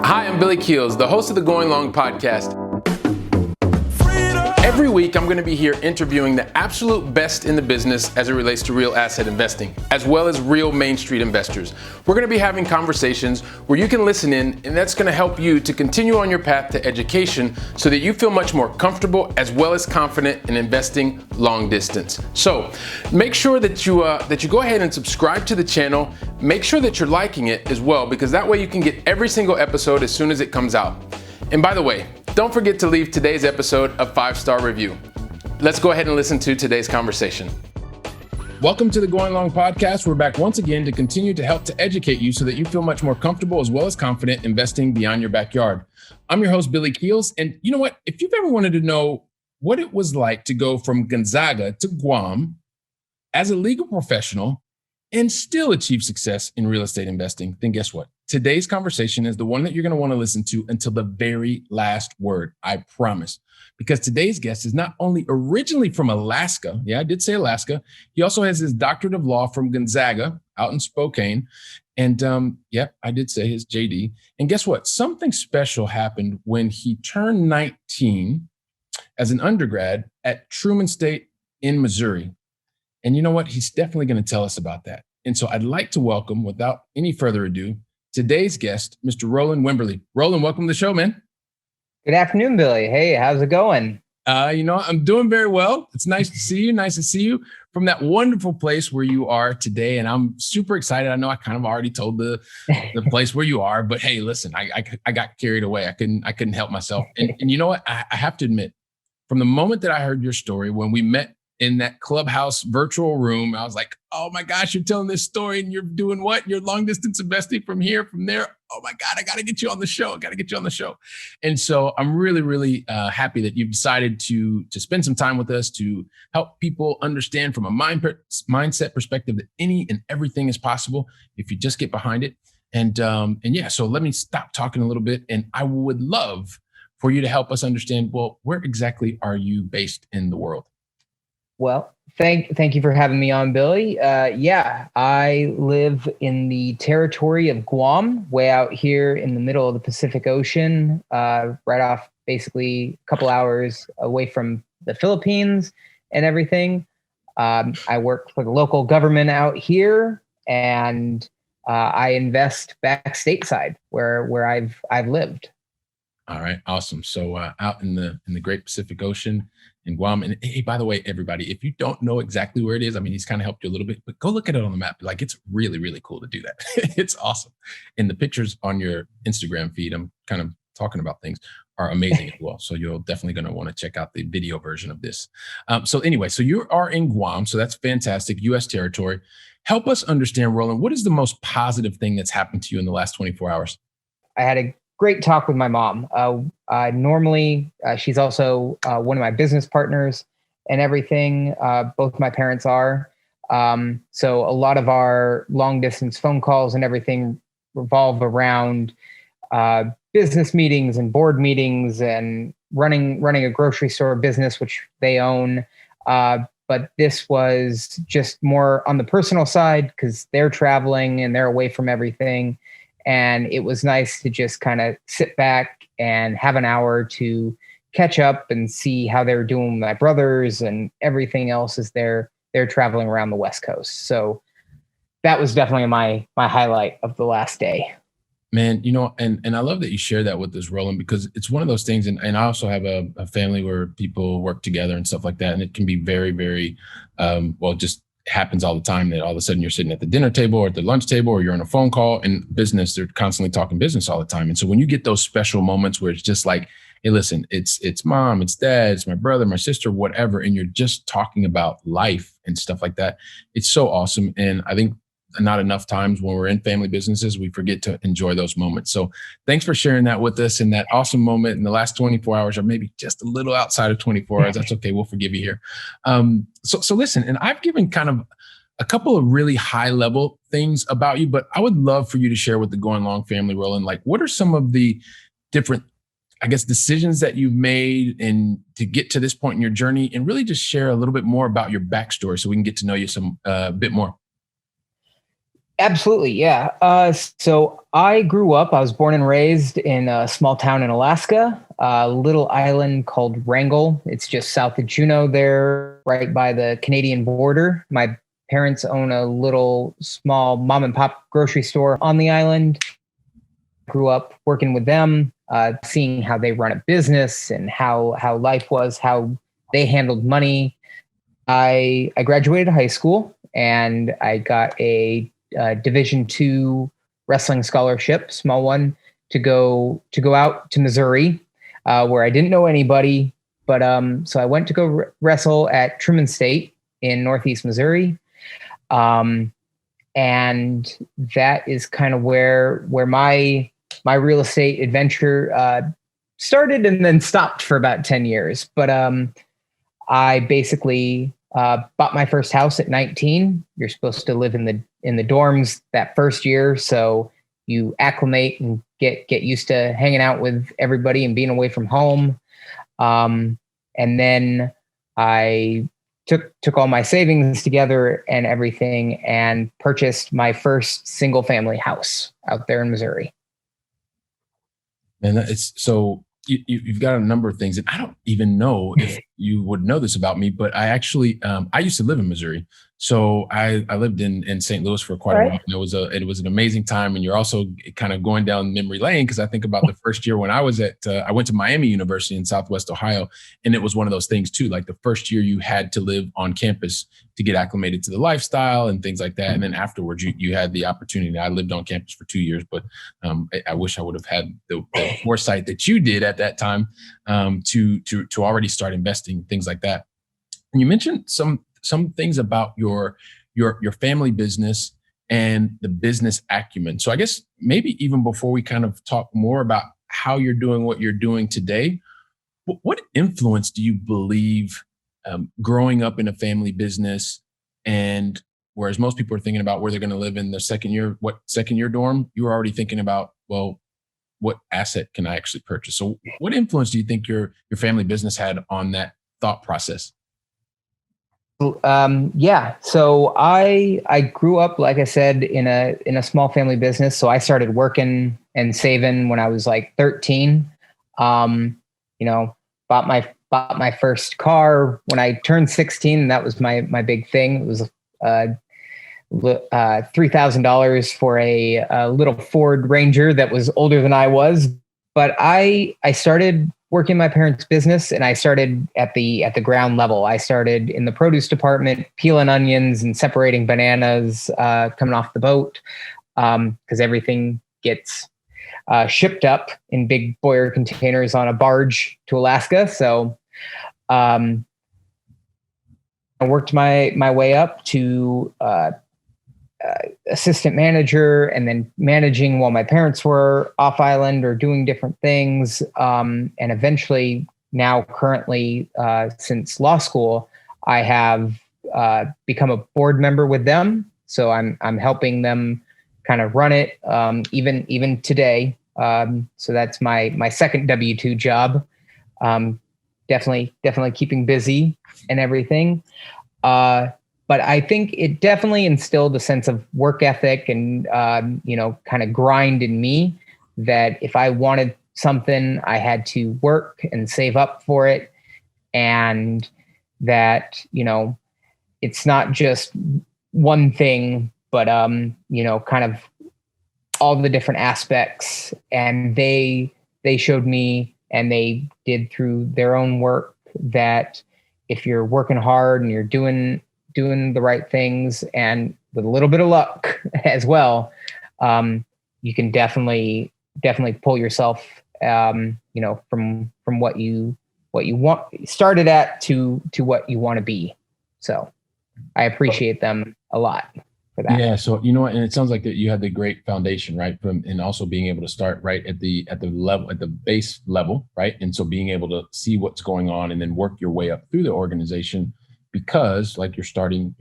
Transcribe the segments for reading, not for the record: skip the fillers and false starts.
Hi, I'm Billy Keels, the host of the Going Long podcast. Every week, I'm going to be here interviewing the absolute best in the business as it relates to real asset investing, as well as real Main Street investors. We're going to be having conversations where you can listen in, and that's going to help you to continue on your path to education so that you feel much more comfortable as well as confident in investing long distance. So make sure that you go ahead and subscribe to the channel. Make sure that you're liking it as well, because that way you can get every single episode as soon as it comes out. And by the way, don't forget to leave today's episode a 5-star review. Let's go ahead and listen to today's conversation. Welcome to the Going Long podcast. We're back once again to continue to help to educate you so that you feel much more comfortable as well as confident investing beyond your backyard. I'm your host, Billy Keels. And you know what? If you've ever wanted to know what it was like to go from Gonzaga to Guam as a legal professional and still achieve success in real estate investing, then guess what? Today's conversation is the one that you're going to want to listen to until the very last word, I promise. Because today's guest is not only originally from Alaska, yeah, I did say Alaska, he also has his doctorate of law from Gonzaga out in Spokane. And I did say his JD. And guess what? Something special happened when he turned 19 as an undergrad at Truman State in Missouri. And you know what? He's definitely going to tell us about that. And so I'd like to welcome, without any further ado, today's guest, Mr. Rolland Wimberley. Rolland, welcome to the show, man. Good afternoon, Billy. Hey, how's it going? I'm doing very well. It's nice to see you. Nice to see you from that wonderful place where you are today. And I'm super excited. I know I kind of already told the place where you are, but hey, listen, I got carried away. I couldn't help myself. And you know what? I have to admit, from the moment that I heard your story, when we met in that Clubhouse virtual room, I was like, oh my gosh, you're telling this story and you're doing what? You're long distance investing from here, from there. Oh my God, I got to get you on the show. And so I'm really, really happy that you've decided to spend some time with us to help people understand from a mindset perspective that any and everything is possible if you just get behind it. And so let me stop talking a little bit. And I would love for you to help us understand, well, where exactly are you based in the world? Well, thank you for having me on, Billy. I live in the territory of Guam, way out here in the middle of the Pacific Ocean, right off basically a couple hours away from the Philippines and everything. I work for the local government out here, and I invest back stateside where I've lived. All right, awesome. So out in the Great Pacific Ocean in Guam. And hey, by the way, everybody, if you don't know exactly where it is, I mean, he's kind of helped you a little bit, but go look at it on the map. Like, it's really, really cool to do that. It's awesome. And the pictures on your Instagram feed, I'm kind of talking about things, are amazing as well. So you're definitely going to want to check out the video version of this. So you are in Guam. So that's fantastic. U.S. territory. Help us understand, Rolland, what is the most positive thing that's happened to you in the last 24 hours? I had a great talk with my mom. Normally, she's also one of my business partners and everything. Both my parents are. So a lot of our long distance phone calls and everything revolve around business meetings and board meetings and running a grocery store business, which they own. But this was just more on the personal side because they're traveling and they're away from everything. And it was nice to just kind of sit back and have an hour to catch up and see how they're doing with my brothers and everything else as they're traveling around the West Coast. So that was definitely my highlight of the last day. Man, and I love that you share that with us, Rolland, because it's one of those things. And I also have a family where people work together and stuff like that. And it can be very, very, just happens all the time that all of a sudden you're sitting at the dinner table or at the lunch table or you're on a phone call. And business, they're constantly talking business all the time. And so when you get those special moments where it's just like, hey, listen, it's mom, it's dad, it's my brother, my sister, whatever, and you're just talking about life and stuff like that, it's so awesome. And I think not enough times when we're in family businesses, we forget to enjoy those moments. So thanks for sharing that with us. And that awesome moment in the last 24 hours, or maybe just a little outside of 24 hours. That's okay. We'll forgive you here. So listen, and I've given kind of a couple of really high level things about you, but I would love for you to share with the Going Long family, Rolland, like what are some of the different, I guess, decisions that you've made and to get to this point in your journey, and really just share a little bit more about your backstory so we can get to know you some bit more. Absolutely, yeah. So I was born and raised in a small town in Alaska, a little island called Wrangell. It's just south of Juneau there, right by the Canadian border. My parents own a little small mom and pop grocery store on the island. Grew up working with them, seeing how they run a business and how life was, how they handled money. I graduated high school and I got a, Division II wrestling scholarship, small one, to go out to Missouri, where I didn't know anybody. But so I went to go wrestle at Truman State in Northeast Missouri, um, and that is kind of where my real estate adventure started and then stopped for about 10 years. But I basically bought my first house at 19. You're supposed to live in the dorms that first year, so you acclimate and get used to hanging out with everybody and being away from home. And then I took all my savings together and everything and purchased my first single family house out there in Missouri. And it's so you've got a number of things, and I don't even know if you would know this about me, but I actually I used to live in Missouri, so I lived in St. Louis for quite a while. And it was an amazing time, and you're also kind of going down memory lane because I think about the first year when I was at I went to Miami University in Southwest Ohio, and it was one of those things too. Like the first year you had to live on campus to get acclimated to the lifestyle and things like that, and then afterwards you had the opportunity. I lived on campus for 2 years, but I wish I would have had the foresight that you did at that time to already start investing, things like that. And you mentioned some things about your family business and the business acumen. So I guess maybe even before we kind of talk more about how you're doing what you're doing today, what influence do you believe growing up in a family business, and whereas most people are thinking about where they're going to live in the second year dorm, you were already thinking about, well, what asset can I actually purchase? So what influence do you think your family business had on that thought process? Yeah. So I grew up, like I said, in a small family business. So I started working and saving when I was like 13. You know, bought my first car when I turned 16. And that was my big thing. It was $3,000 for a little Ford Ranger that was older than I was. But I started working my parents' business, and I started at the ground level. I started in the produce department, peeling onions and separating bananas coming off the boat, because everything gets shipped up in big Boyer containers on a barge to Alaska. So I worked my way up to assistant manager, and then managing while my parents were off island or doing different things. And eventually now currently, since law school, I have become a board member with them. So I'm helping them kind of run it, even today. So that's my second W-2 job. Definitely keeping busy and everything. But I think it definitely instilled a sense of work ethic and, kind of grind in me, that if I wanted something, I had to work and save up for it. And that, it's not just one thing, but, kind of all the different aspects. And they showed me, and they did through their own work, that if you're working hard and you're doing the right things, and with a little bit of luck as well, you can definitely pull yourself, from what you started at to what you want to be. So I appreciate them a lot for that. Yeah. So, and it sounds like that you had the great foundation, right? And also being able to start right at the level, at the base level, right? And so being able to see what's going on and then work your way up through the organization, because like you're starting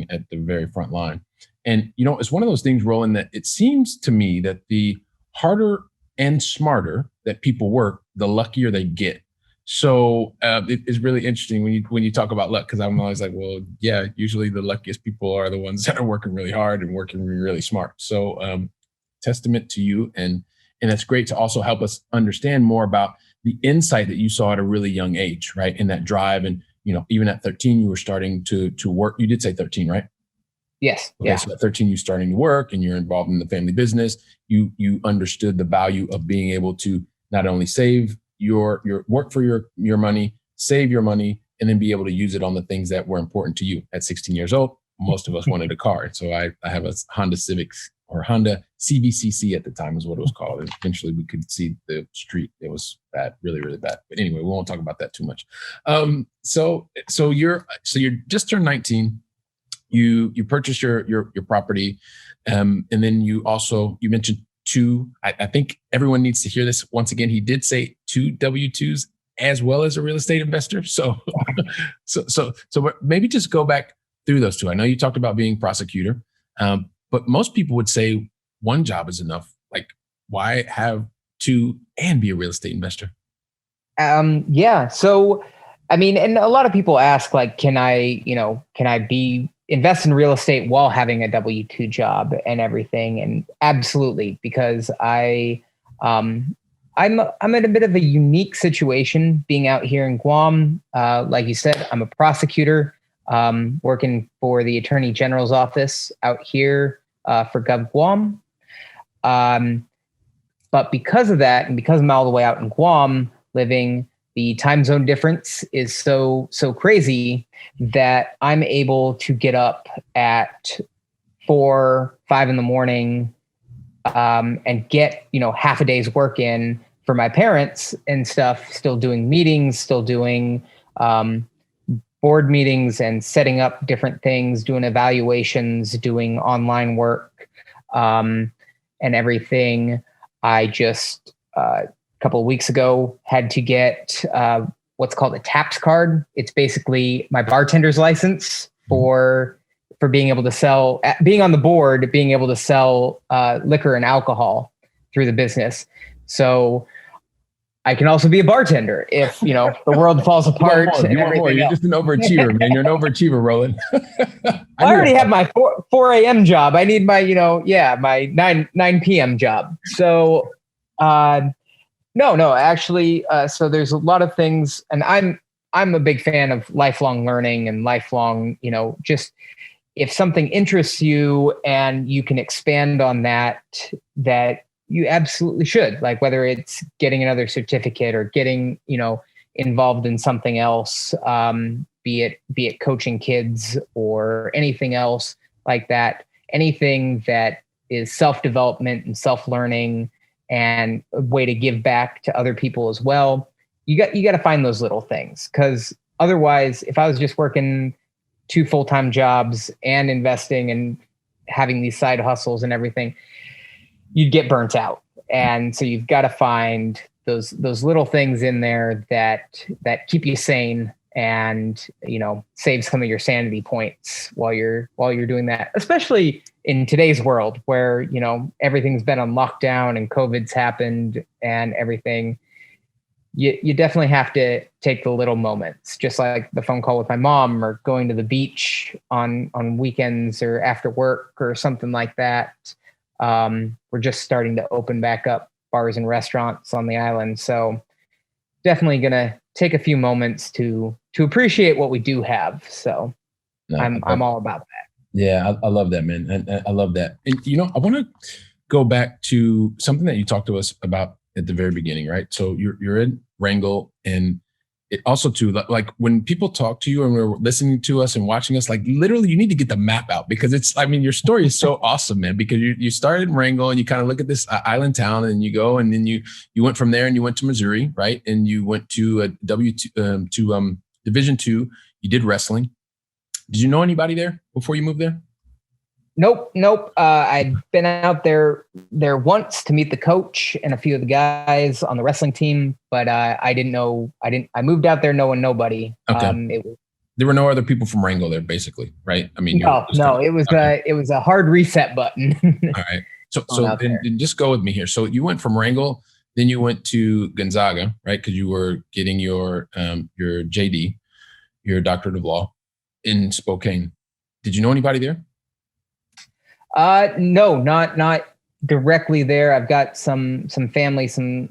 at the very front line. And, it's one of those things, Rolland, that it seems to me that the harder and smarter that people work, the luckier they get. So it's really interesting when you talk about luck, because I'm always like, well, yeah, usually the luckiest people are the ones that are working really hard and working really smart. So testament to you, and it's great to also help us understand more about the insight that you saw at a really young age, right? In that drive, and even at 13, you were starting to work. You did say 13, right? Yes. Okay, Yeah. so at 13, you're starting to work, and you're involved in the family business. You understood the value of being able to not only save your work for your money, save your money, and then be able to use it on the things that were important to you. At 16 years old, most of us wanted a car. So I have a Honda Civic, or Honda CVCC at the time is what it was called. And eventually we could see the street. It was bad, really, really bad. But anyway, we won't talk about that too much. So you're just turned 19. You purchased your property, and then you mentioned two. I think everyone needs to hear this once again. He did say 2 W-2s as well as a real estate investor. So maybe just go back through those two. I know you talked about being prosecutor, but most people would say one job is enough. Like, why have two and be a real estate investor? Yeah. So, I mean, and a lot of people ask, like, can I invest in real estate while having a W-2 job and everything? And absolutely, because I'm in a bit of a unique situation being out here in Guam. Like you said, I'm a prosecutor, working for the Attorney General's office out here for Gov Guam. But because of that, and because I'm all the way out in Guam living, the time zone difference is so crazy that I'm able to get up at 4, 5 in the morning, and get, half a day's work in for my parents and stuff, still doing meetings, still doing board meetings and setting up different things, doing evaluations, doing online work, and everything. I just, couple of weeks ago, had to get what's called a TAPS card. It's basically my bartender's license for being able to sell, being on the board, being able to sell liquor and alcohol through the business. So I can also be a bartender if the world falls apart. You want more. You're just an overachiever, man. You're an overachiever, Rolland. I already have my 4 a.m. job. I need my my 9 p.m. job. So. No, actually, so there's a lot of things, and I'm a big fan of lifelong learning and lifelong, just if something interests you and you can expand on that you absolutely should, like whether it's getting another certificate or getting, involved in something else, be it coaching kids or anything else like that, anything that is self-development and self-learning and a way to give back to other people as well. You got to find those little things, because otherwise, if I was just working 2 full-time jobs and investing and having these side hustles and everything, you'd get burnt out. And so you've got to find those little things in there that keep you sane and, save some of your sanity points while you're doing that, especially in today's world where, everything's been on lockdown and COVID's happened and everything. You definitely have to take the little moments, just like the phone call with my mom or going to the beach on weekends or after work or something like that. We're just starting to open back up bars and restaurants on the island. So definitely going to take a few moments to appreciate what we do have. So I'm all about that. Yeah, I love that, man. And I love that. And, I want to go back to something that you talked to us about at the very beginning, right? So you're in Wrangell, and it also too, like when people talk to you and we're listening to us and watching us, like literally you need to get the map out, because your story is so awesome, man, because you started in Wrangell and you kind of look at this island town and you go, and then you went from there and you went to Missouri, right? And you went to a Division II. You did wrestling. Did you know anybody there before you moved there? Nope. I'd been out there once to meet the coach and a few of the guys on the wrestling team, but I moved out there knowing nobody. Okay. There were no other people from Wrangell there, basically, right? I mean, it was a hard reset button. All right. So then just go with me here. So you went from Wrangell, Then you went to Gonzaga, right? Because you were getting your JD, your doctorate of law, in Spokane. Did you know anybody there? No, not directly there. I've got some family, some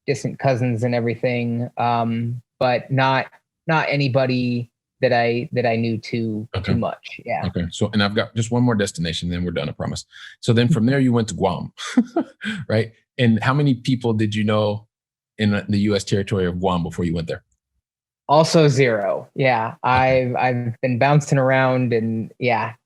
distant cousins and everything, but not anybody that I knew too much. Yeah. Okay. So, and I've got just one more destination, then we're done, I promise. So then from there you went to Guam, right? And how many people did you know in the U.S. territory of Guam before you went there? Also zero. Yeah. I've been bouncing around and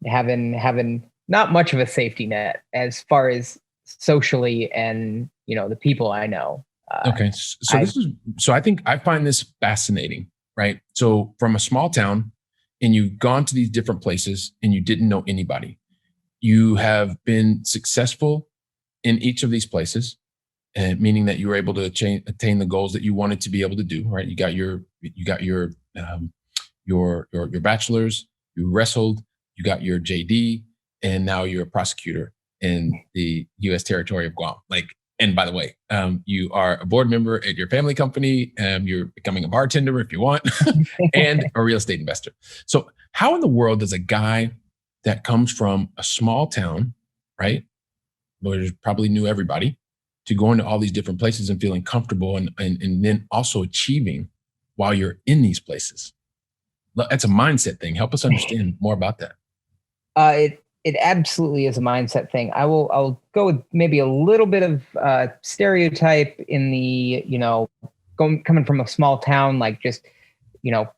having not much of a safety net as far as socially and, the people I know. Okay. So I think I find this fascinating, right? So from a small town and you've gone to these different places and you didn't know anybody, you have been successful in each of these places, and meaning that you were able to attain the goals that you wanted to be able to do, right? You got your bachelor's, you wrestled, you got your JD, and now you're a prosecutor in the U.S. territory of Guam. And by the way, you are a board member at your family company. You're becoming a bartender if you want, and a real estate investor. So how in the world does a guy that comes from a small town, right, where probably knew everybody, to go into all these different places and feeling comfortable and then also achieving while you're in these places? That's a mindset thing. Help us understand more about that. It absolutely is a mindset thing. I'll go with maybe a little bit of stereotype in the, coming from a small town, like just,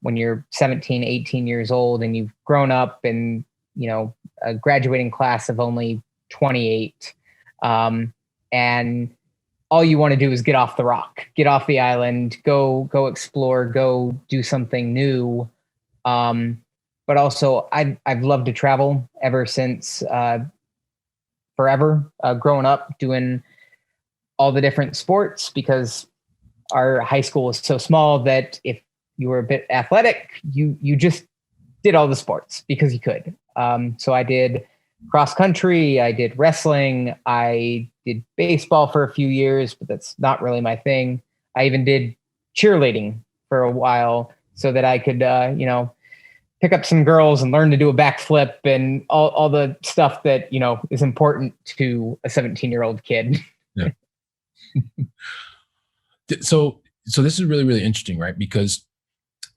when you're 17, 18 years old and you've grown up and, a graduating class of only 28. And all you want to do is get off the rock, get off the island, go explore, go do something new. But also I've loved to travel ever since forever, growing up doing all the different sports, because our high school was so small that if you were a bit athletic, you just did all the sports because you could. So I did cross country, I did wrestling, I did baseball for a few years, but that's not really my thing. I even did cheerleading for a while so that I could, pick up some girls and learn to do a backflip and all the stuff that, is important to a 17-year-old kid. Yeah. So this is really, really interesting, right? Because,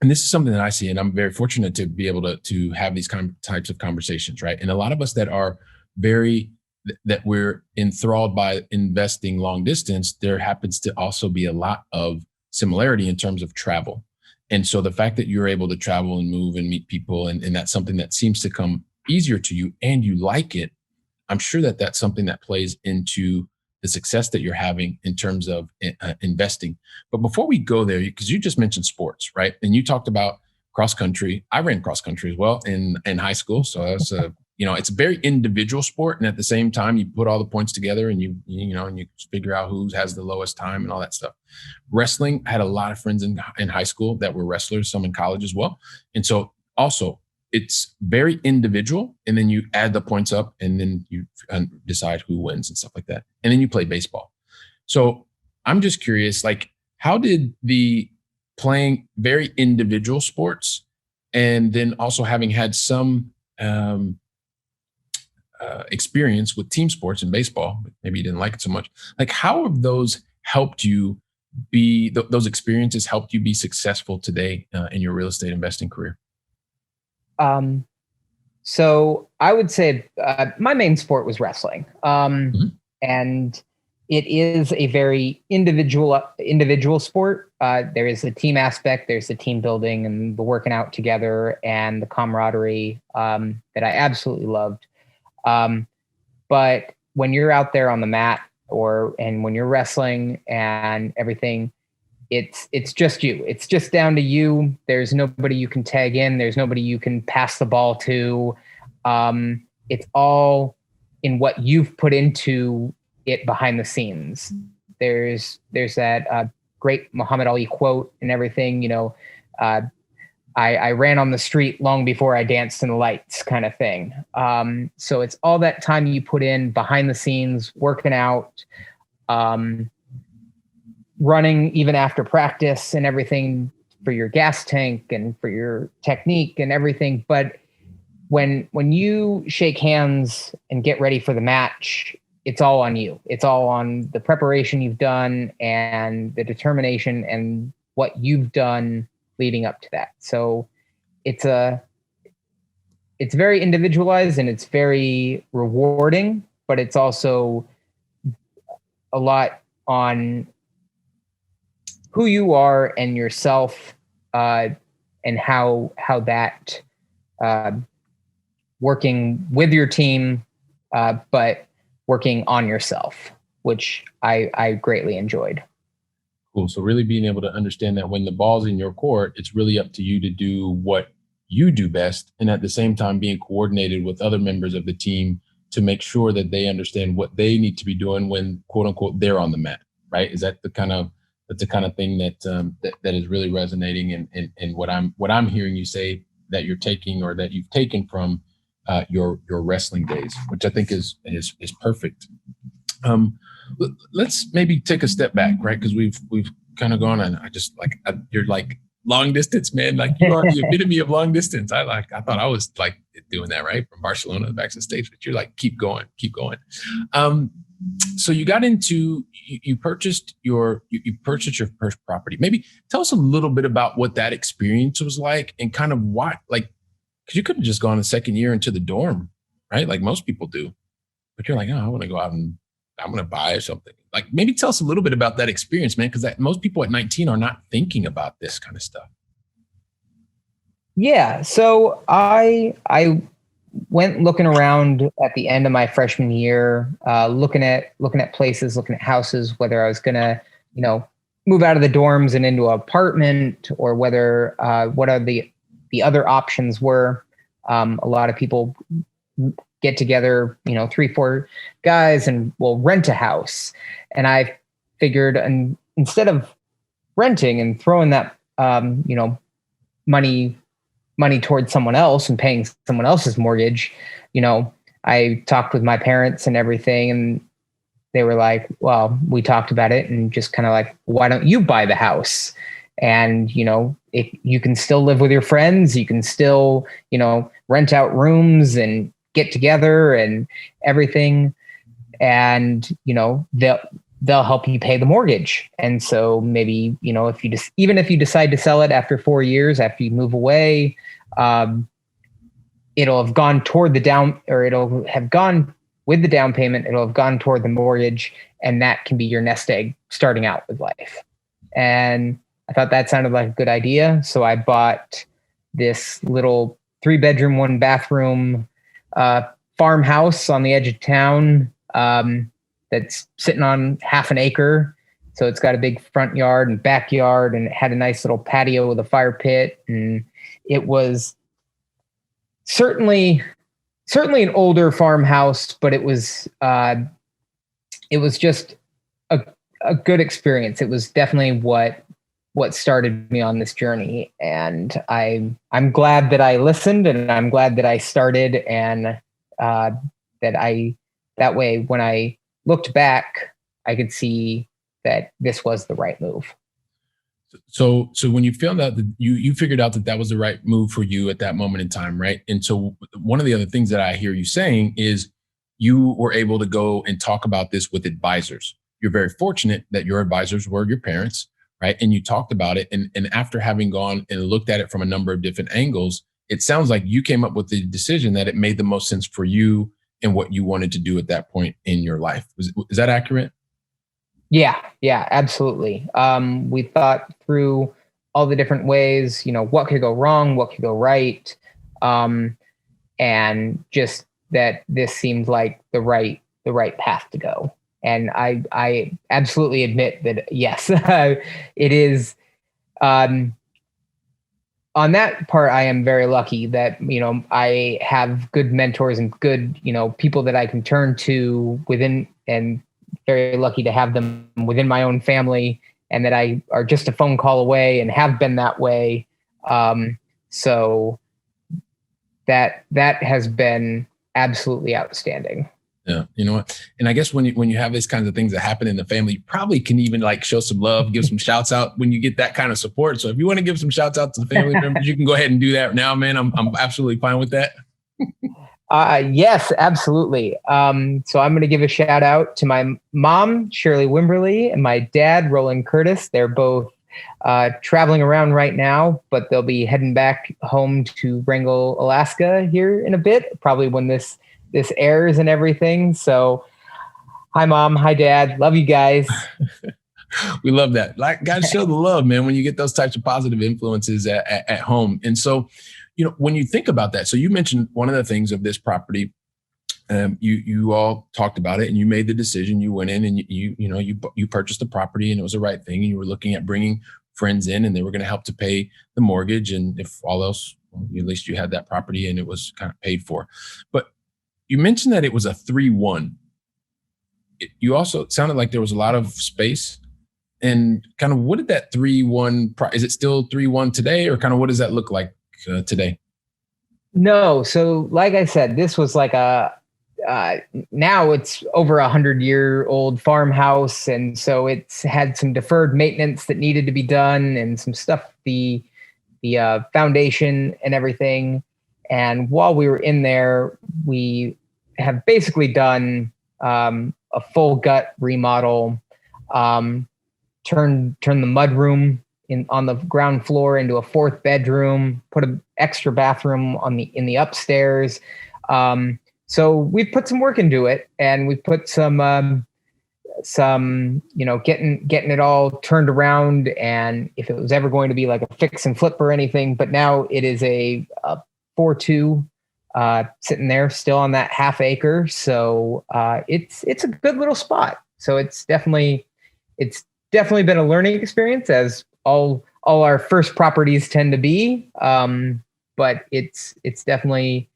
and this is something that I see, and I'm very fortunate to be able to have these types of conversations, right? And a lot of us that we're enthralled by investing long distance, there happens to also be a lot of similarity in terms of travel. And so the fact that you're able to travel and move and meet people, and that's something that seems to come easier to you and you like it, I'm sure that that's something that plays into the success that you're having in terms of investing. But before we go there, because you just mentioned sports, right? And you talked about cross country. I ran cross country as well in high school. So that's it's a very individual sport. And at the same time, you put all the points together and you figure out who has the lowest time and all that stuff. Wrestling, I had a lot of friends in high school that were wrestlers, some in college as well. And so also it's very individual, and then you add the points up and then you decide who wins and stuff like that. And then you play baseball. So I'm just curious, how did the playing very individual sports and then also having had some experience with team sports and baseball, maybe you didn't like it so much, how have those helped you those experiences helped you be successful today in your real estate investing career? So I would say my main sport was wrestling. And it is a very individual sport. There is the team aspect, there's the team building and the working out together and the camaraderie that I absolutely loved. But when you're out there on the mat and when you're wrestling and everything, it's just you. It's just down to you. There's nobody you can tag in. There's nobody you can pass the ball to. It's all in what you've put into it behind the scenes. There's that great Muhammad Ali quote and everything, I ran on the street long before I danced in the lights kind of thing. So it's all that time you put in behind the scenes, working out. running even after practice and everything for your gas tank and for your technique and everything. But when you shake hands and get ready for the match, it's all on you. It's all on the preparation you've done and the determination and what you've done leading up to that. So it's very individualized and it's very rewarding, but it's also a lot on who you are and yourself, and how that working with your team, but working on yourself, which I greatly enjoyed. Cool. So really being able to understand that when the ball's in your court, it's really up to you to do what you do best. And at the same time, being coordinated with other members of the team to make sure that they understand what they need to be doing when, quote unquote, they're on the mat, right? Is that the kind of thing that is really resonating and what I'm hearing you say that you're taking or that you've taken from your wrestling days, which I think is perfect. Let's maybe take a step back, right? Because we've kind of gone and you're like long distance, man. Like you are the epitome of long distance. I thought I was like doing that, right? From Barcelona back to the States, but you're like, keep going. So you got into, you purchased your first property. Maybe tell us a little bit about what that experience was like and kind of why, like, because you could have just gone a second year into the dorm, right? Like most people do, but you're like, oh, I want to go out and I'm going to buy something. Like maybe tell us a little bit about that experience, man, because most people at 19 are not thinking about this kind of stuff. Yeah. So I went looking around at the end of my freshman year, looking at places, looking at houses, whether I was going to, move out of the dorms and into an apartment or whether, what are the other options were. A lot of people get together, 3-4 guys and we'll rent a house. And I figured, and instead of renting and throwing that, money towards someone else and paying someone else's mortgage, I talked with my parents and everything. And they were like, well, we talked about it and just kind of like, why don't you buy the house? And, if you can still live with your friends, you can still, rent out rooms and get together and everything. And, they'll help you pay the mortgage. And so maybe, if you decide to sell it after 4 years, after you move away, it'll have gone toward it'll have gone with the down payment. It'll have gone toward the mortgage. And that can be your nest egg starting out with life. And I thought that sounded like a good idea. So I bought this little 3-bedroom, 1-bathroom farmhouse on the edge of town that's sitting on half an acre. So it's got a big front yard and backyard, and it had a nice little patio with a fire pit. And it was certainly an older farmhouse, but it was just a good experience. It was definitely what started me on this journey. And I'm glad that I listened, and I'm glad that I started, and that way when I looked back, I could see that this was the right move. So when you found out that you figured out that was the right move for you at that moment in time, right? And so one of the other things that I hear you saying is you were able to go and talk about this with advisors. You're very fortunate that your advisors were your parents, right? And you talked about it. And after having gone and looked at it from a number of different angles, it sounds like you came up with the decision that it made the most sense for you and what you wanted to do at that point in your life. Is that accurate? Yeah, absolutely. We thought through all the different ways, what could go wrong, what could go right. And just that this seemed like the right path to go. And I absolutely admit that, yes, it is. On that part, I am very lucky that, I have good mentors and good, people that I can turn to within, and very lucky to have them within my own family, and that I are just a phone call away and have been that way. So that has been absolutely outstanding. Yeah, you know what? And I guess when you have these kinds of things that happen in the family, you probably can even like show some love, give some shouts out when you get that kind of support. So if you want to give some shouts out to the family members, you can go ahead and do that now, man. I'm absolutely fine with that. Yes, absolutely. So I'm going to give a shout out to my mom, Shirley Wimberley, and my dad, Roland Curtis. They're both traveling around right now, but they'll be heading back home to Wrangell, Alaska here in a bit, probably when this airs and everything. So hi, Mom. Hi, Dad. Love you guys. We love that. Like, gotta show the love, man, when you get those types of positive influences at home. And so, when you think about that, so you mentioned one of the things of this property, you all talked about it and you made the decision. You went in and you purchased the property and it was the right thing. And you were looking at bringing friends in and they were going to help to pay the mortgage. And if all else, well, at least you had that property and it was kind of paid for. But you mentioned that it was a 3-1. You also sounded like there was a lot of space. And kind of what did that 3-1, is it still 3-1 today, or kind of what does that look like today? No. So like I said, this was like now it's over 100-year-old farmhouse. And so it's had some deferred maintenance that needed to be done and some stuff, the foundation and everything. And while we were in there, we have basically done a full gut remodel, turn the mudroom on the ground floor into a 4th bedroom, put an extra bathroom in the upstairs. So we've put some work into it, and we've put some getting it all turned around. And if it was ever going to be like a fix and flip or anything, but now it is a 4-2 sitting there still on that half acre. So it's a good little spot. So it's definitely been a learning experience, as all our first properties tend to be. But it's definitely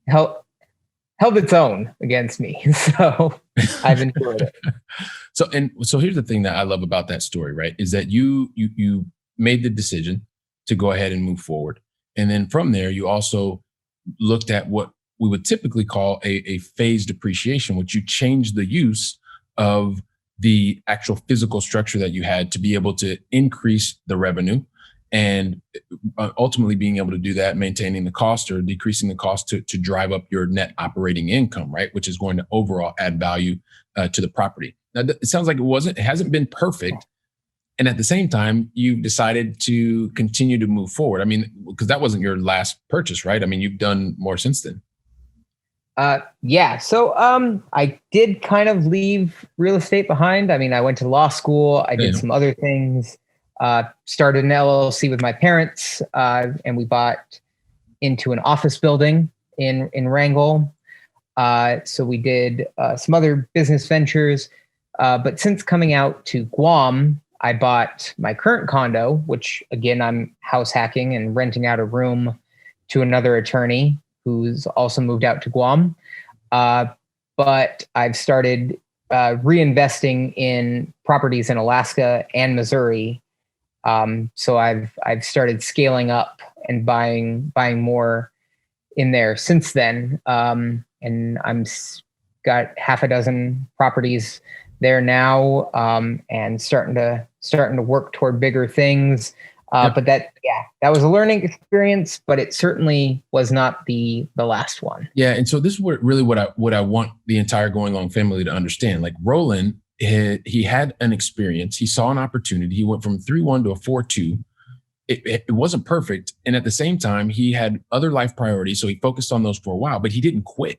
held its own against me. So I've enjoyed it. So here's the thing that I love about that story, right? Is that you made the decision to go ahead and move forward. And then from there, you also looked at what we would typically call a phased appreciation, which you changed the use of the actual physical structure that you had to be able to increase the revenue, and ultimately being able to do that, maintaining the cost or decreasing the cost to drive up your net operating income, right? Which is going to overall add value to the property. Now, it sounds like it hasn't been perfect. And at the same time, you've decided to continue to move forward. I mean, because that wasn't your last purchase, right? I mean, you've done more since then. Yeah. So I did kind of leave real estate behind. I mean, I went to law school. I did some other things. Started an LLC with my parents, and we bought into an office building in Wrangell. So we did some other business ventures. But since coming out to Guam, I bought my current condo, which again, I'm house hacking and renting out a room to another attorney who's also moved out to Guam. But I've started reinvesting in properties in Alaska and Missouri. So I've started scaling up and buying more in there since then. And I'm got half a dozen properties there now, and starting to work toward bigger things. But that was a learning experience, but it certainly was not the last one. Yeah. And so this is what I want the entire Going Long family to understand. Like Rolland, he had an experience. He saw an opportunity. He went from 3-1 to a 4-2. It wasn't perfect. And at the same time, he had other life priorities. So he focused on those for a while, but he didn't quit.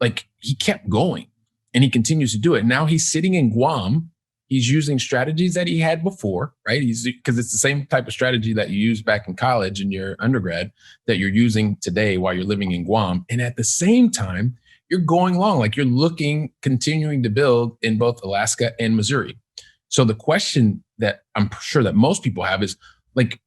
Like, he kept going and he continues to do it. Now he's sitting in Guam. He's using strategies that he had before, right? Because it's the same type of strategy that you used back in college in your undergrad that you're using today while you're living in Guam. And at the same time, you're going along, like you're continuing to build in both Alaska and Missouri. So the question that I'm sure that most people have is, like,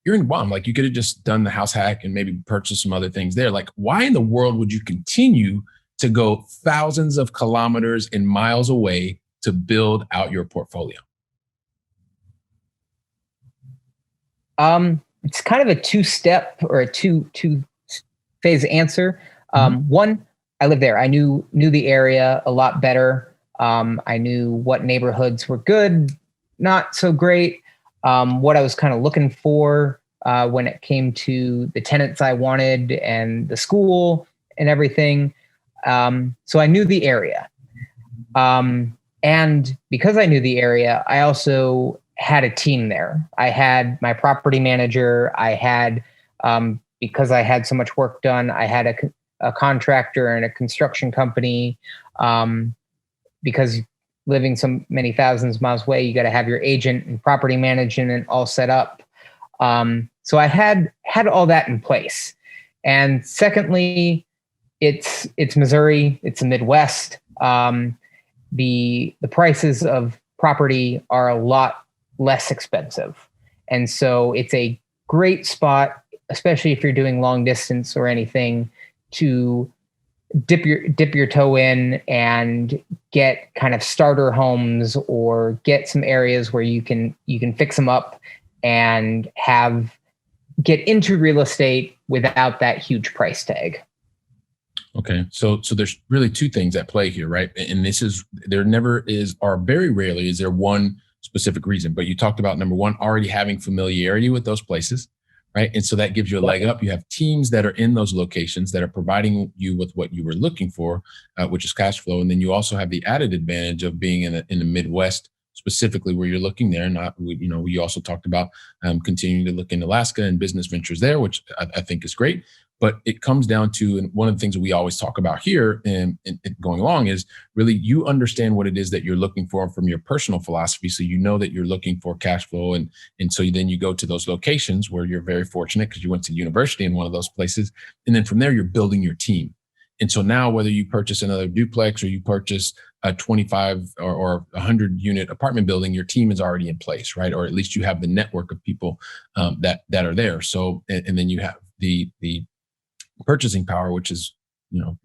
you're in Guam, like you could have just done the house hack and maybe purchased some other things there. Like, why in the world would you continue to go thousands of kilometers and miles away to build out your portfolio? It's kind of a two-step or a two-phase answer. One, I lived there. I knew the area a lot better. I knew what neighborhoods were good, not so great, what I was kind of looking for when it came to the tenants I wanted and the school and everything. So I knew the area. And because I knew the area, I also had a team there. I had my property manager. I had, because I had so much work done, I had a contractor and a construction company. Because living so many thousands of miles away, you got to have your agent and property management all set up. So I had all that in place. And secondly, it's Missouri. It's the Midwest. The prices of property are a lot less expensive. And so it's a great spot, especially if you're doing long distance or anything, to dip your toe in and get kind of starter homes or get some areas where you can fix them up and get into real estate without that huge price tag. Okay. So there's really two things at play here, right? And there never is, or very rarely is there one specific reason, but you talked about number one, already having familiarity with those places, right? And so that gives you a leg up. You have teams that are in those locations that are providing you with what you were looking for, which is cash flow. And then you also have the added advantage of being in the Midwest, specifically where you're looking there. We also talked about continuing to look in Alaska and business ventures there, which I think is great. But it comes down to, and one of the things that we always talk about here and going along is really you understand what it is that you're looking for from your personal philosophy. So you know that you're looking for cash flow. And so then you go to those locations where you're very fortunate because you went to university in one of those places. And then from there, you're building your team. And so now whether you purchase another duplex or you purchase a 25 or 100 unit apartment building, your team is already in place, right? Or at least you have the network of people that are there. So, and then you have the purchasing power, which is,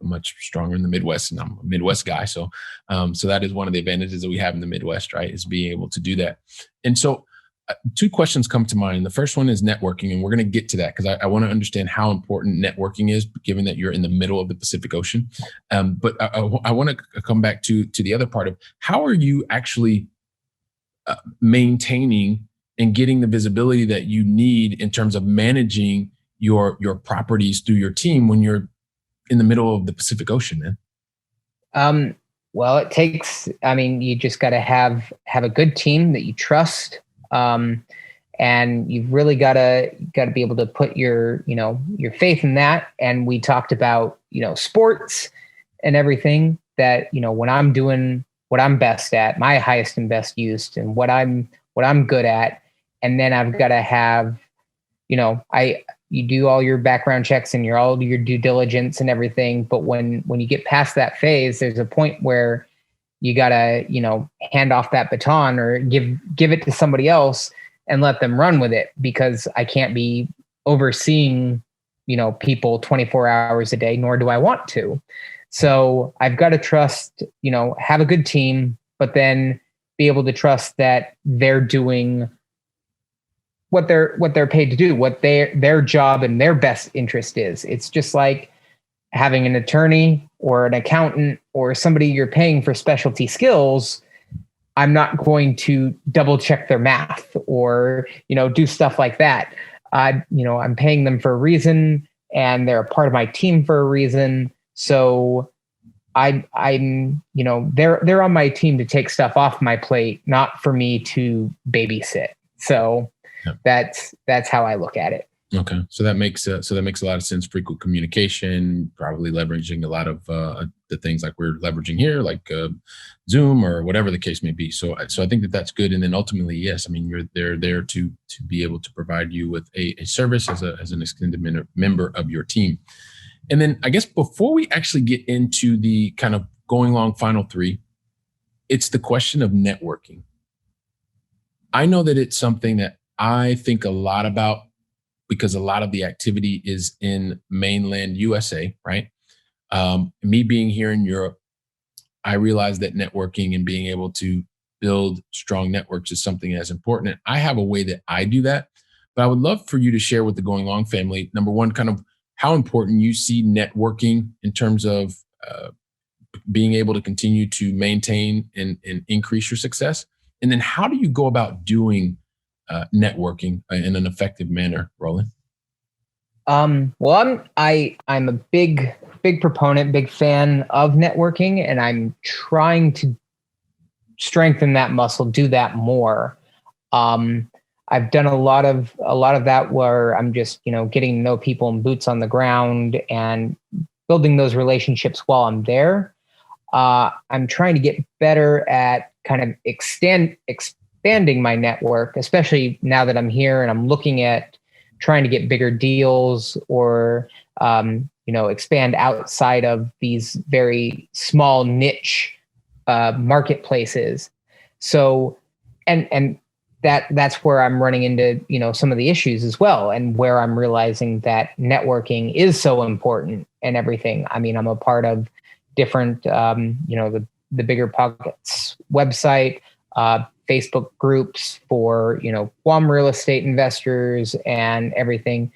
much stronger in the Midwest, and I'm a Midwest guy. So that is one of the advantages that we have in the Midwest, right? Is being able to do that. And so two questions come to mind. The first one is networking, and we're going to get to that because I want to understand how important networking is, given that you're in the middle of the Pacific Ocean. But I want to come back to the other part of how are you actually maintaining and getting the visibility that you need in terms of managing your properties through your team when you're in the middle of the Pacific Ocean, man? Well, it takes, you just got to have a good team that you trust. And you've really got to be able to put your faith in that. And we talked about, sports and everything that, when I'm doing what I'm best at, my highest and best use, and what I'm good at. And then I've got to have, you do all your background checks and all your due diligence and everything. But when you get past that phase, there's a point where you gotta, hand off that baton or give it to somebody else and let them run with it, because I can't be overseeing, people 24 hours a day, nor do I want to. So I've got to trust, have a good team, but then be able to trust that they're doing what they're paid to do, what their job and their best interest is. It's just like having an attorney or an accountant or somebody you're paying for specialty skills. I'm not going to double check their math or, do stuff like that. I'm paying them for a reason, and they're a part of my team for a reason. So I'm they're on my team to take stuff off my plate, not for me to babysit. So that's how I look at it. Okay. So that makes a lot of sense. Frequent communication, probably leveraging a lot of the things like we're leveraging here, like Zoom or whatever the case may be. So I think that's good. And then ultimately, yes, they're there to be able to provide you with a service as an extended member of your team. And then I guess before we actually get into the kind of going along final three, it's the question of networking. I know that it's something that I think a lot about because a lot of the activity is in mainland USA, right? Me being here in Europe, I realize that networking and being able to build strong networks is something that's important. And I have a way that I do that, but I would love for you to share with the Going Long family, number one, kind of how important you see networking in terms of being able to continue to maintain and increase your success? And then how do you go about doing networking in an effective manner, Rolland? Well, I'm a big proponent, big fan of networking, and I'm trying to strengthen that muscle, do that more. I've done a lot of that where I'm just, getting to know people and boots on the ground and building those relationships while I'm there. I'm trying to get better at kind of expanding my network, especially now that I'm here and I'm looking at trying to get bigger deals or, expand outside of these very small niche marketplaces. So, and that's where I'm running into, some of the issues as well, and where I'm realizing that networking is so important and everything. I mean, I'm a part of different, the Bigger Pockets website, Facebook groups for, Guam real estate investors and everything.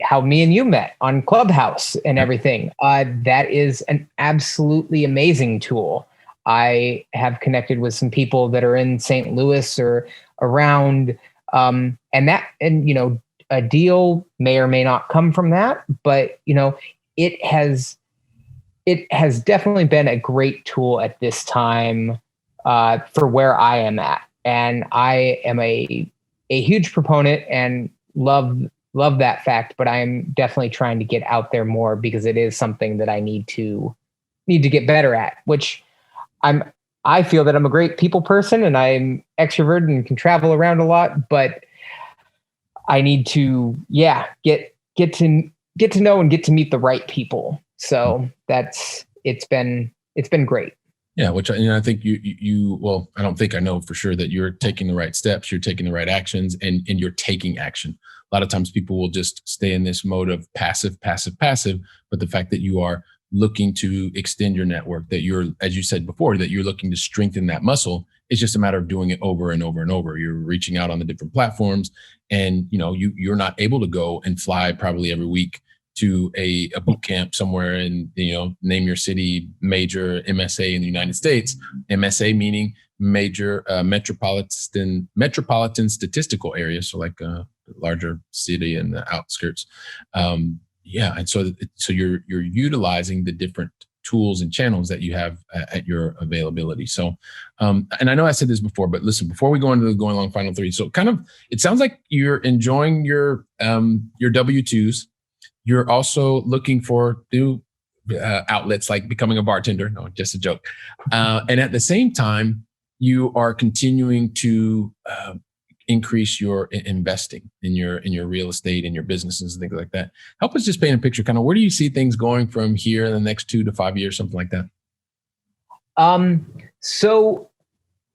How me and you met on Clubhouse and everything. That is an absolutely amazing tool. I have connected with some people that are in St. Louis or around, and a deal may or may not come from that, but it has definitely been a great tool at this time for where I am at. And I am a huge proponent and love that fact, but I'm definitely trying to get out there more because it is something that I need to get better at, which I feel that I'm a great people person and I'm extroverted and can travel around a lot, but I need to, get to know and get to meet the right people. So it's been great. Yeah, which I think I don't think I know for sure that you're taking the right steps, you're taking the right actions, and you're taking action. A lot of times people will just stay in this mode of passive, but the fact that you are looking to extend your network, that you're, as you said before, that you're looking to strengthen that muscle, it's just a matter of doing it over and over and over. You're reaching out on the different platforms, and you're not able to go and fly probably every week to a boot camp somewhere in, name your city, major MSA in the United States. MSA meaning major metropolitan statistical area, so like a larger city in the outskirts. And so you're utilizing the different tools and channels that you have at your availability. So, and I know I said this before, but listen, before we go into the going long final three, so kind of, it sounds like you're enjoying your W-2s. You're also looking for new outlets like becoming a bartender. No, just a joke. And at the same time, you are continuing to increase your investing in your real estate and your businesses and things like that. Help us just paint a picture. Kind of where do you see things going from here in the next 2 to 5 years, something like that? So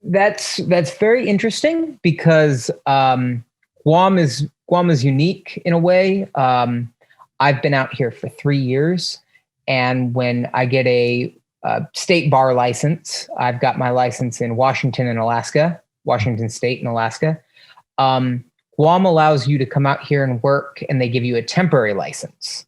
that's very interesting because Guam is unique in a way. I've been out here for 3 years, and when I get a state bar license, I've got my license in Washington State and Alaska. Guam allows you to come out here and work, and they give you a temporary license.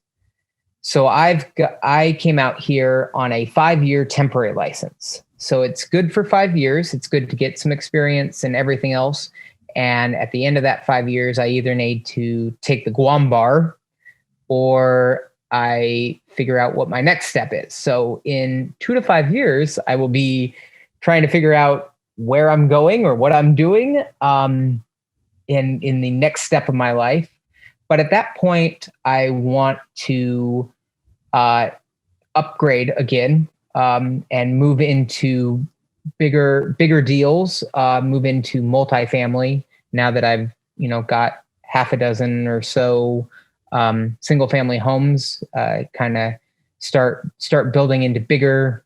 So I came out here on a 5-year temporary license. So it's good for 5 years. It's good to get some experience and everything else. And at the end of that 5 years, I either need to take the Guam bar or I figure out what my next step is. So in 2 to 5 years, I will be trying to figure out where I'm going or what I'm doing in the next step of my life. But at that point, I want to upgrade again and move into bigger deals, move into multifamily now that I've got half a dozen or so single family homes, kind of start building into bigger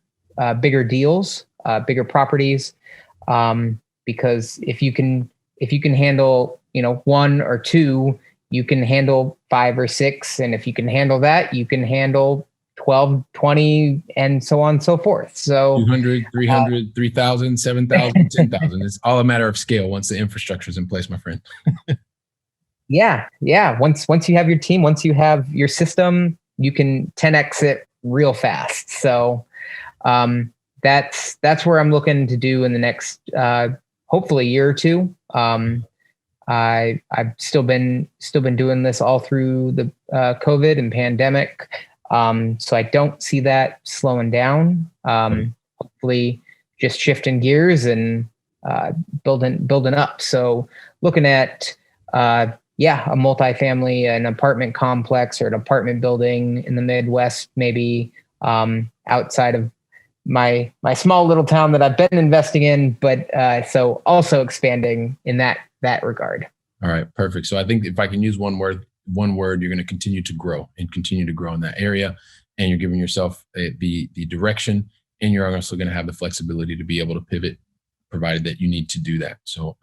deals, bigger properties. Because if you can handle, 1 or 2, you can handle 5 or 6. And if you can handle that, you can handle 12, 20, and so on and so forth. So 200, 300, 3,000, 7,000, 10,000. It's all a matter of scale once the infrastructure is in place, my friend. Yeah. Once you have your team, once you have your system, you can 10x it real fast. So that's where I'm looking to do in the next hopefully year or two. I've still been doing this all through the COVID and pandemic, so I don't see that slowing down. Hopefully, just shifting gears and building up. So looking at a multifamily, an apartment complex or an apartment building in the Midwest, maybe outside of my small little town that I've been investing in, but so also expanding in that regard. All right, perfect. So I think if I can use one word, you're going to continue to grow in that area, and you're giving yourself the direction, and you're also going to have the flexibility to be able to pivot, provided that you need to do that. So,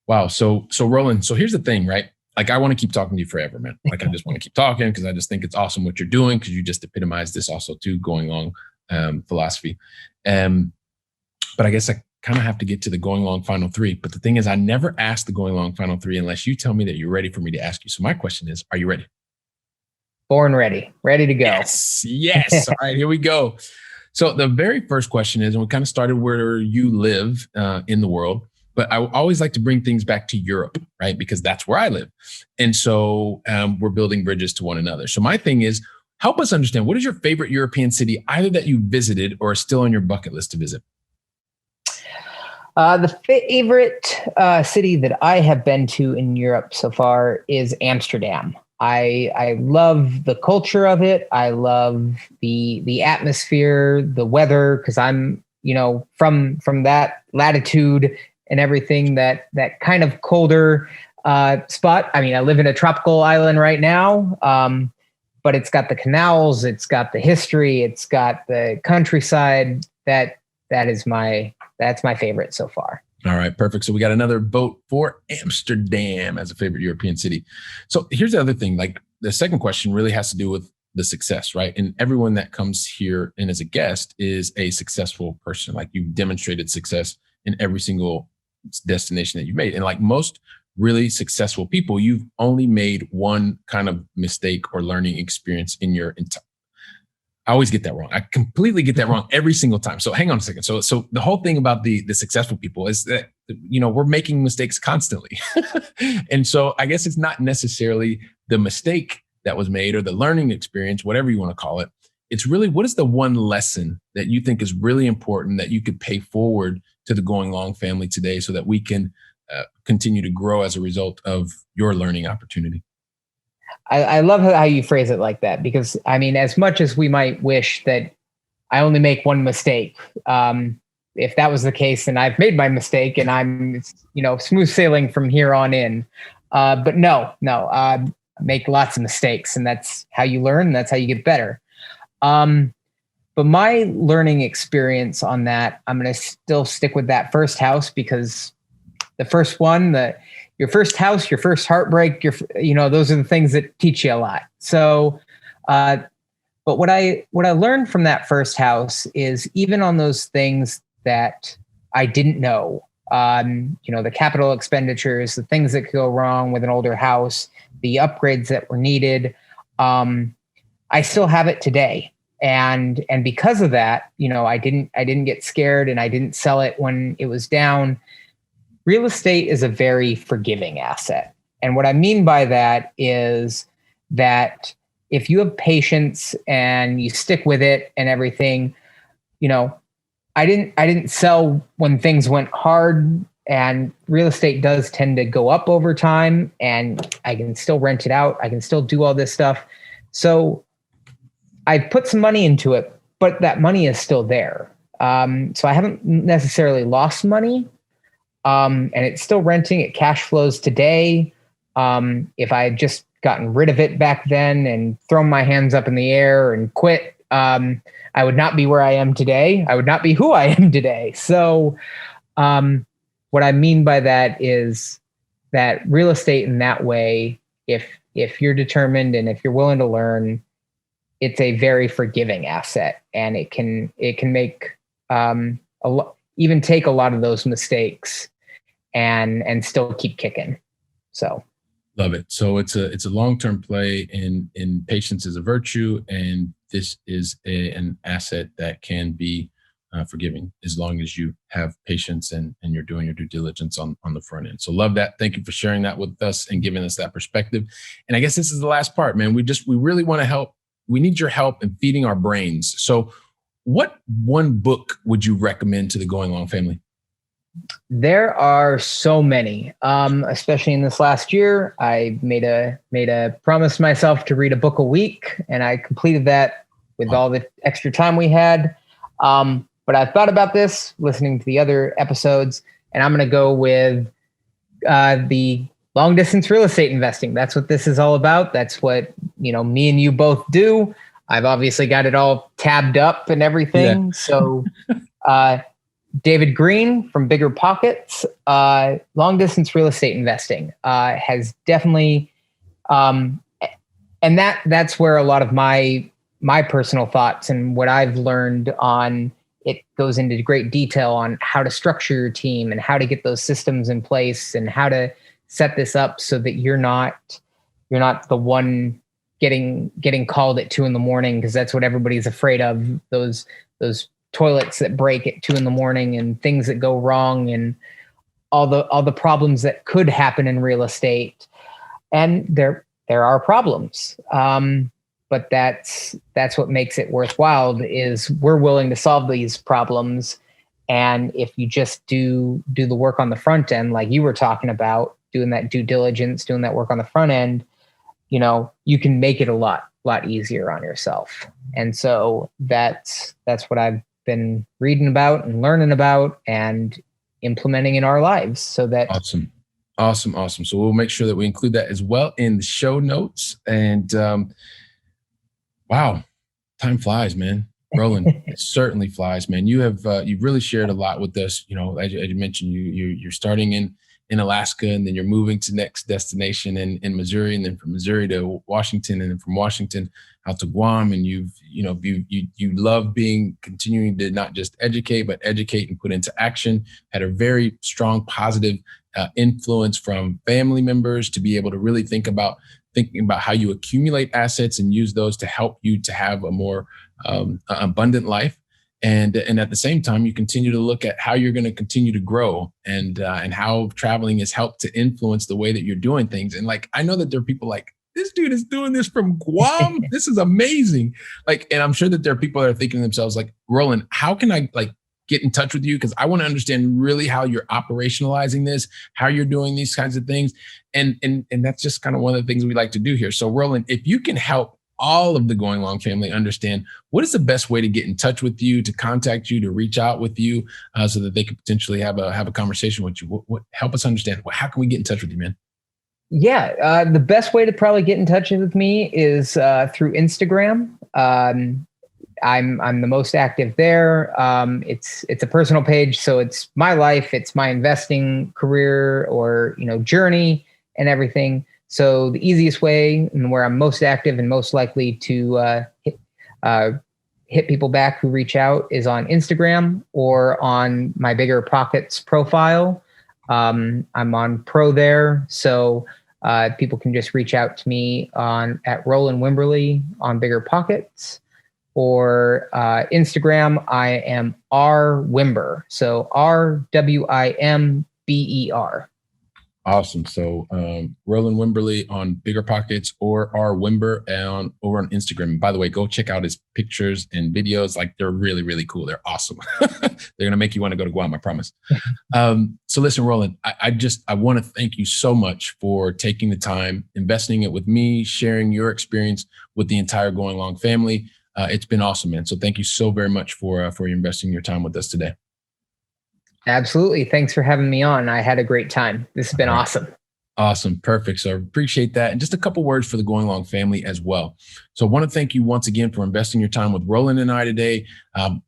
wow. So Rolland, so here's the thing, right? Like, I want to keep talking to you forever, man. Like, I just want to keep talking because I just think it's awesome what you're doing, because you just epitomized this also too, going long philosophy. But I guess I kind of have to get to the going long final three. But the thing is, I never ask the going long final three unless you tell me that you're ready for me to ask you. So my question is, are you ready? Born ready to go. Yes. All right, here we go. So the very first question is, and we kind of started where you live in the world, but I always like to bring things back to Europe, right? Because that's where I live. And so we're building bridges to one another. So my thing is, help us understand, what is your favorite European city, either that you visited or is still on your bucket list to visit? The favorite city that I have been to in Europe so far is Amsterdam. I love the culture of it. I love the atmosphere, the weather, because I'm, from that latitude and everything, that kind of colder spot. I mean, I live in a tropical island right now, but it's got the canals, it's got the history, it's got the countryside. That's my favorite so far. All right, perfect. So we got another vote for Amsterdam as a favorite European city. So here's the other thing, like the second question really has to do with the success, right? And everyone that comes here and as a guest is a successful person. Like, you've demonstrated success in every single destination that you've made. And like most really successful people, you've only made one kind of mistake or learning experience in your entire. I always get that wrong. I completely get that wrong every single time. So hang on a second. So the whole thing about the successful people is that, we're making mistakes constantly. And so I guess it's not necessarily the mistake that was made or the learning experience, whatever you want to call it. It's really, what is the one lesson that you think is really important that you could pay forward to the Going Long family today, so that we can continue to grow as a result of your learning opportunity? I love how you phrase it like that, because I mean, as much as we might wish that I only make one mistake, if that was the case, then I've made my mistake and I'm, smooth sailing from here on in. But no, make lots of mistakes, and that's how you learn. That's how you get better. But my learning experience on that, I'm going to still stick with that first house, because the first one, your first house, your first heartbreak, those are the things that teach you a lot. So, but what I learned from that first house is, even on those things that I didn't know, the capital expenditures, the things that could go wrong with an older house, the upgrades that were needed, I still have it today. And because of that, I didn't get scared, and I didn't sell it when it was down. Real estate is a very forgiving asset. And what I mean by that is that if you have patience and you stick with it and everything, I didn't sell when things went hard, and real estate does tend to go up over time, and I can still rent it out. I can still do all this stuff. So I put some money into it, but that money is still there. So I haven't necessarily lost money. And it's still renting. It cash flows today. If I had just gotten rid of it back then and thrown my hands up in the air and quit, I would not be where I am today. I would not be who I am today. So what I mean by that is that real estate in that way, if you're determined and if you're willing to learn, it's a very forgiving asset, and it can make even take a lot of those mistakes and still keep kicking. So love it. So it's a long-term play, and patience is a virtue, and this is an asset that can be forgiving as long as you have patience and you're doing your due diligence on the front end. So love that. Thank you for sharing that with us and giving us that perspective. And I guess this is the last part, man. We really want to help. We need your help in feeding our brains. So what one book would you recommend to the Going Long family? There are so many, especially in this last year. I made a promise to myself to read a book a week, and I completed that with all the extra time we had. But I've thought about this, listening to the other episodes, and I'm going to go with the long distance real estate investing. That's what this is all about. That's what, me and you both do. I've obviously got it all tabbed up and everything. Yeah. So, David Green from Bigger Pockets, long distance real estate investing, has definitely, and that's where a lot of my personal thoughts and what I've learned on it goes into great detail on how to structure your team and how to get those systems in place and how to set this up so that you're not the one getting called at 2 a.m, because that's what everybody's afraid of. Those toilets that break at 2 a.m. and things that go wrong and all the problems that could happen in real estate. And there are problems. But that's what makes it worthwhile, is we're willing to solve these problems. And if you just do the work on the front end, like you were talking about, doing that due diligence, doing that work on the front end, you can make it a lot easier on yourself. And so that's what I've been reading about and learning about and implementing in our lives. So that Awesome. So we'll make sure that we include that as well in the show notes. And wow, time flies, man. Rolland, it certainly flies, man. You've really shared a lot with us. As you mentioned, you're starting in Alaska, and then you're moving to next destination in Missouri, and then from Missouri to Washington, and then from Washington out to Guam. And you love continuing to not just educate, but educate and put into action. Had a very strong positive influence from family members to be able to really thinking about how you accumulate assets and use those to help you to have a more abundant life. And at the same time, you continue to look at how you're going to continue to grow and how traveling has helped to influence the way that you're doing things. And I know that there are people like, this dude is doing this from Guam. This is amazing. And I'm sure that there are people that are thinking to themselves like, Rolland, how can I get in touch with you? Because I want to understand really how you're operationalizing this, how you're doing these kinds of things. And that's just kind of one of the things we like to do here. So Rolland, if you can help all of the Going Long family understand what is the best way to get in touch with you, to contact you, to reach out with you, so that they could potentially have a conversation with you. What help us understand? How can we get in touch with you, man? Yeah, the best way to probably get in touch with me is through Instagram. I'm the most active there. It's a personal page, so it's my life, it's my investing career or journey and everything. So the easiest way and where I'm most active and most likely to hit people back who reach out is on Instagram or on my Bigger Pockets profile. I'm on Pro there, so people can just reach out to me at Rolland Wimberley on Bigger Pockets, or Instagram. I am R Wimber, so RWIMBER. Awesome. So Rolland Wimberley on Bigger Pockets or R Wimber over on Instagram. And by the way, go check out his pictures and videos. They're really, really cool. They're awesome. They're going to make you want to go to Guam, I promise. So listen, Rolland, I want to thank you so much for taking the time, investing it with me, sharing your experience with the entire Going Long family. It's been awesome, man. So thank you so very much for investing your time with us today. Absolutely. Thanks for having me on. I had a great time. This has been awesome. Awesome. Perfect. So I appreciate that. And just a couple words for the Going Long family as well. So I want to thank you once again for investing your time with Rolland and I today.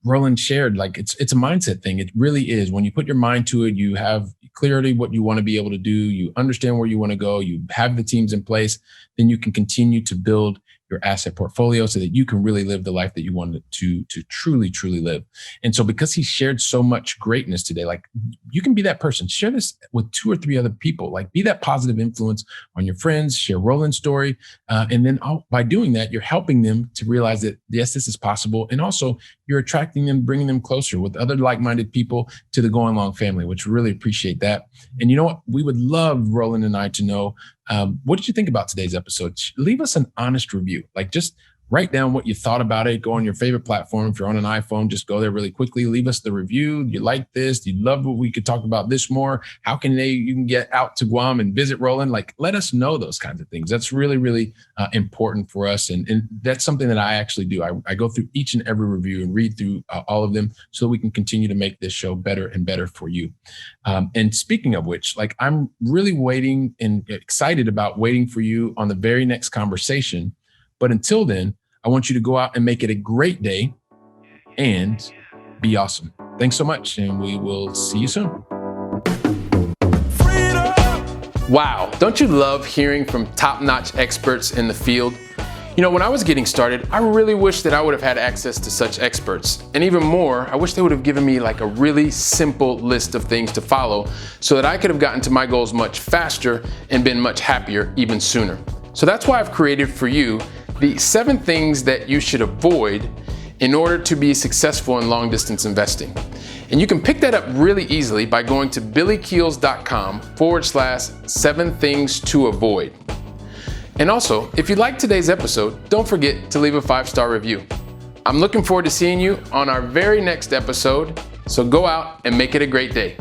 Rolland shared, it's a mindset thing. It really is. When you put your mind to it, you have clarity what you want to be able to do. You understand where you want to go. You have the teams in place. Then you can continue to build your asset portfolio so that you can really live the life that you wanted to truly, truly live. And so because he shared so much greatness today, like you can be that person. Share this with 2 or 3 other people. Like be that positive influence on your friends, share Rolland's story. And then by doing that, you're helping them to realize that, yes, this is possible. And also you're attracting them, bringing them closer with other like-minded people to the Going Long family, which we really appreciate that. And you know what? We would love Rolland and I to know, what did you think about today's episode? Leave us an honest review. Like just write down what you thought about it. Go on your favorite platform. If you're on an iPhone, just go there really quickly. Leave us the review. You like this? You love what we could talk about this more? How can you can get out to Guam and visit Rolland? Like, let us know those kinds of things. That's really, really important for us. And that's something that I actually do. I go through each and every review and read through all of them so we can continue to make this show better and better for you. And speaking of which, like I'm really waiting and excited about waiting for you on the very next conversation. But until then, I want you to go out and make it a great day and be awesome. Thanks so much, and we will see you soon. Wow, don't you love hearing from top-notch experts in the field? You know, when I was getting started, I really wish that I would have had access to such experts. And even more, I wish they would have given me like a really simple list of things to follow so that I could have gotten to my goals much faster and been much happier even sooner. So that's why I've created for you the 7 things that you should avoid in order to be successful in long distance investing. And you can pick that up really easily by going to billykeels.com/7 things to avoid. And also, if you liked today's episode, don't forget to leave a 5-star review. I'm looking forward to seeing you on our very next episode, so go out and make it a great day.